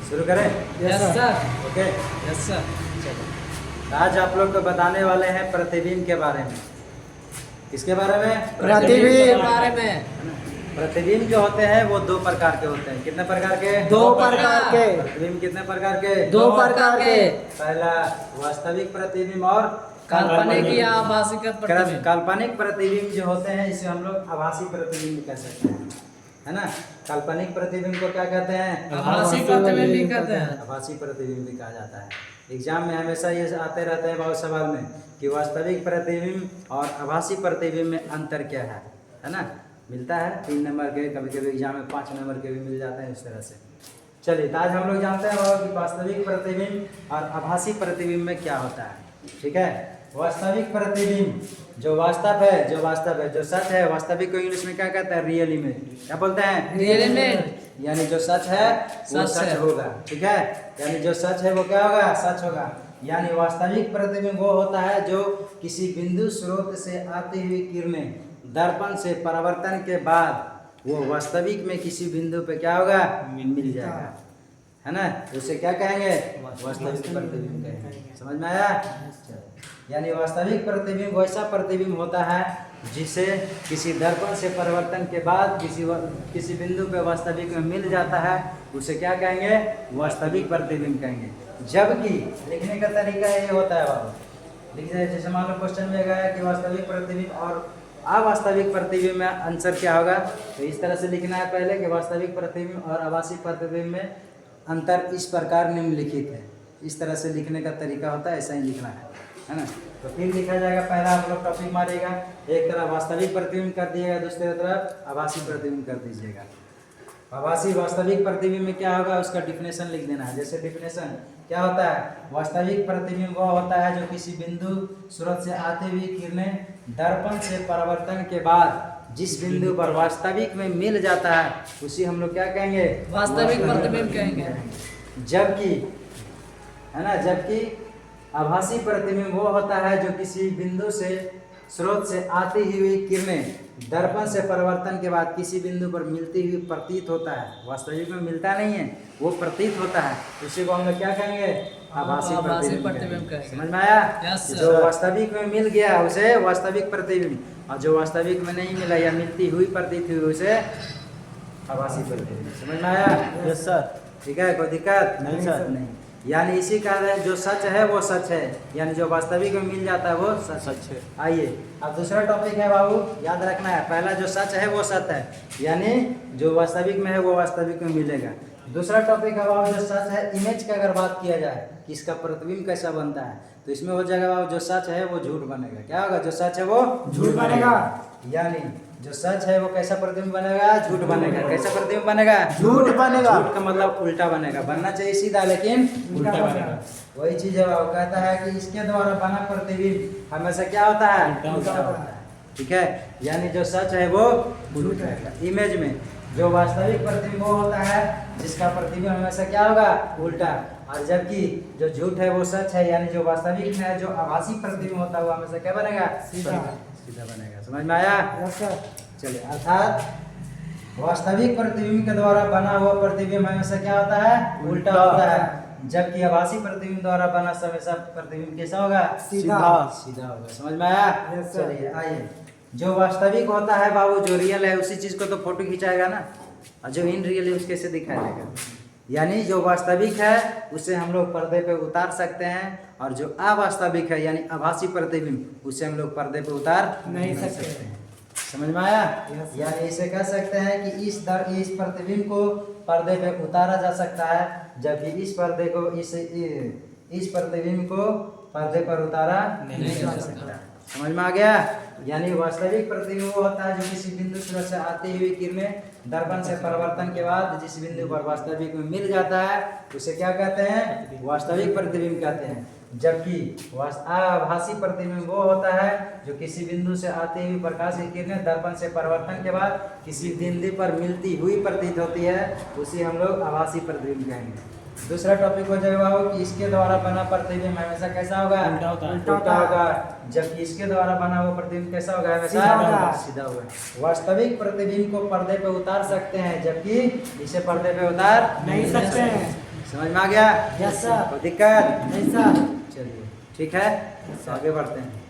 शुरू करें? Yes sir. Okay. Yes sir. चलो, आज आप लोग को बताने वाले हैं प्रतिबिंब के बारे में। किसके बारे में? प्रतिबिंब के बारे में। प्रतिबिंब जो होते हैं वो दो प्रकार के होते हैं। कितने प्रकार के? दो प्रकार के। प्रतिबिंब कितने प्रकार के? दो प्रकार के। पहला वास्तविक प्रतिबिंब और काल्पनिक या आभासी प्रतिबिंब। काल्पनिक प्रतिबिंब जो होते हैं इसे हम लोग आभासी प्रतिबिंब कह सकते हैं, है ना। काल्पनिक प्रतिबिंब को क्या कहते हैं? आभासी प्रतिबिंब भी कहते हैं। आभासी प्रतिबिंब भी कहा जाता है। एग्जाम में हमेशा ये आते रहते हैं बहुत सवाल में कि वास्तविक प्रतिबिंब और आभासी प्रतिबिंब में अंतर क्या है ना। मिलता है 3 नंबर के, कभी कभी एग्जाम में 5 नंबर के भी मिल जाते हैं इस तरह से। चलिए, तो आज हम लोग जानते हैं कि वास्तविक प्रतिबिंब और आभासी प्रतिबिंब में क्या होता है। ठीक है, वास्तविक प्रतिबिंब जो वास्तव है, जो सच है। वास्तविक को इंग्लिश में क्या कहते हैं? Real image. क्या बोलते हैं? Real image. यानी जो सच है वो सच होगा। ठीक है, यानी जो सच है वो क्या होगा? सच होगा। यानी वास्तविक प्रतिबिंब वो होता है जो किसी बिंदु स्रोत से आती हुई किरणें दर्पण से परावर्तन के बाद वो वास्तविक में किसी बिंदु पे क्या होगा? मिल जाएगा, है ना। उसे क्या कहेंगे? वास्तविक प्रतिबिंब कहेंगे। समझ में आया? यानी वास्तविक प्रतिबिंब वैसा प्रतिबिंब होता है जिसे किसी दर्पण से परिवर्तन के बाद किसी बिंदु पे वास्तविक में मिल जाता है, उसे क्या कहेंगे? वास्तविक प्रतिबिंब कहेंगे। जबकि लिखने का तरीका ये होता है बाबू, लिखने जैसे मान लो क्वेश्चन में गया कि वास्तविक प्रतिबिंब और अवास्तविक प्रतिबिंब में आंसर क्या होगा, तो इस तरह से लिखना है पहले कि वास्तविक प्रतिबिंब और आभासी प्रतिबिंब में अंतर इस प्रकार निम्नलिखित है। इस तरह से लिखने का तरीका होता है, ऐसा ही लिखना है ना। तो फिर लिखा जाएगा, पहला आप लोग टॉपिक मारिएगा, एक तरफ वास्तविक प्रतिबिंब कर दिएगा, दूसरी तरफ आभासी प्रतिबिंब कर दीजिएगा। आभासी वास्तविक प्रतिबिंब में क्या होगा उसका डिफिनेशन लिख देना है। जैसे डिफिनेशन क्या होता है? वास्तविक प्रतिबिंब वह होता है जो किसी बिंदु स्रोत से आती हुई किरणें दर्पण से परावर्तन के बाद जिस बिंदु पर वास्तविक में मिल जाता है उसे हम लोग क्या कहेंगे? वास्तविक प्रतिबिंब कहेंगे। जबकि, है ना, जबकि आभासी प्रतिबिंब वो होता है जो किसी बिंदु से स्रोत से आती हुई किरणें दर्पण से परिवर्तन के बाद किसी बिंदु पर मिलती हुई प्रतीत होता है। वास्तविक में मिलता नहीं है, वो प्रतीत होता है, उसी को हम लोग क्या कहेंगे? आभासी प्रतिबिंब कहेंगे। समझ में आया? जो वास्तविक में मिल गया उसे वास्तविक प्रतिबिंब, और जो वास्तविक में नहीं मिला या मिलती हुई प्रतीत हुई उसे आभासी प्रतिबिंब। समझ में आया? Yes sir. ठीक है, कोई दिक्कत नहीं सर। नहीं। यानी इसी कारण जो सच है वो सच है, यानी जो वास्तविक में मिल जाता है वो सच है। आइए, अब दूसरा टॉपिक है बाबू, याद रखना है। पहला जो सच है वो सच है, यानी जो वास्तविक में है वो वास्तविक में मिलेगा। दूसरा टॉपिक है बाबू जो सच है, इमेज की अगर बात किया जाए कि इसका प्रतिबिंब कैसा बनता है, तो इसमें हो जाएगा बाबू जो सच है वो झूठ बनेगा। क्या होगा? जो सच है वो झूठ बनेगा। यानी जो सच है वो कैसा प्रतिबिंब बनेगा? झूठ बनेगा। कैसा प्रतिबिंब बनेगा? झूठ बनेगा। झूठ का मतलब उल्टा बनेगा, बनना चाहिए सीधा लेकिन उल्टा बनेगा। वही चीज है, वो कहता है कि इसके द्वारा बना प्रतिबिंब हमेशा क्या होता है? उल्टा होता है। ठीक है, यानी जो सच है वो झूठ रहेगा। इमेज में जो वास्तविक प्रतिबिंब वो होता है जिसका प्रतिबिंब हमेशा क्या होगा? उल्टा। और जबकि जो झूठ है वो सच है, यानी जो वास्तविक में जो आभासी प्रतिबिंब होता है वो हमेशा क्या बनेगा? सीधा बनेगा। समझ में आया? चलिए, अर्थात वास्तविक प्रतिबिंब के द्वारा बना हुआ प्रतिबिंब हमेशा क्या होता है? उल्टा होता है, जबकि आभासी प्रतिबिंब द्वारा बना हमेशा प्रतिबिंब कैसा होगा? सीधा होगा। समझ में आया? चलिए आइए, जो वास्तविक होता है बाबू, जो रियल है उसी चीज को तो फोटो खिंचाएगा ना, और जो इन रियल है उसके कैसे दिखाएगा? यानी जो वास्तविक है उसे हम लोग पर्दे पे उतार सकते हैं, और जो अवास्तविक है यानी आभासी प्रतिबिंब उसे हम लोग पर्दे पे उतार नहीं सकते हैं। समझ में आया? यानी इसे कह सकते हैं कि इस प्रतिबिंब को पर्दे पे उतारा जा सकता है, जबकि इस प्रतिबिंब को पर्दे पर उतारा नहीं जा सकता। समझ में आ गया? यानी वास्तविक प्रतिबिंब वो होता है जो किसी बिंदु स्रोत से आती हुई किरणें दर्पण से परिवर्तन के बाद जिस बिंदु पर वास्तविक में मिल जाता है उसे क्या कहते हैं? वास्तविक प्रतिबिंब कहते हैं। जबकि आभासी प्रतिबिंब वो होता है जो किसी बिंदु से आती हुई प्रकाश की किरणें दर्पण से परिवर्तन के बाद किसी बिंदु पर मिलती हुई प्रतीत होती है, उसी हम लोग आभासी प्रतिबिंब कहेंगे। दूसरा टॉपिक हो जाएगा कि इसके द्वारा बना प्रतिबिंब हमेशा कैसा होगा? उल्टा होगा। जबकि इसके द्वारा बना हुआ प्रतिबिंब कैसा होगा? हमेशा सीधा होगा। वास्तविक प्रतिबिंब को पर्दे पे उतार सकते हैं, जबकि इसे पर्दे पे उतार नहीं सकते हैं। समझ में आ गया? Yes sir. कोई दिक्कत? नहीं सर। चलिए ठीक है, आगे बढ़ते हैं।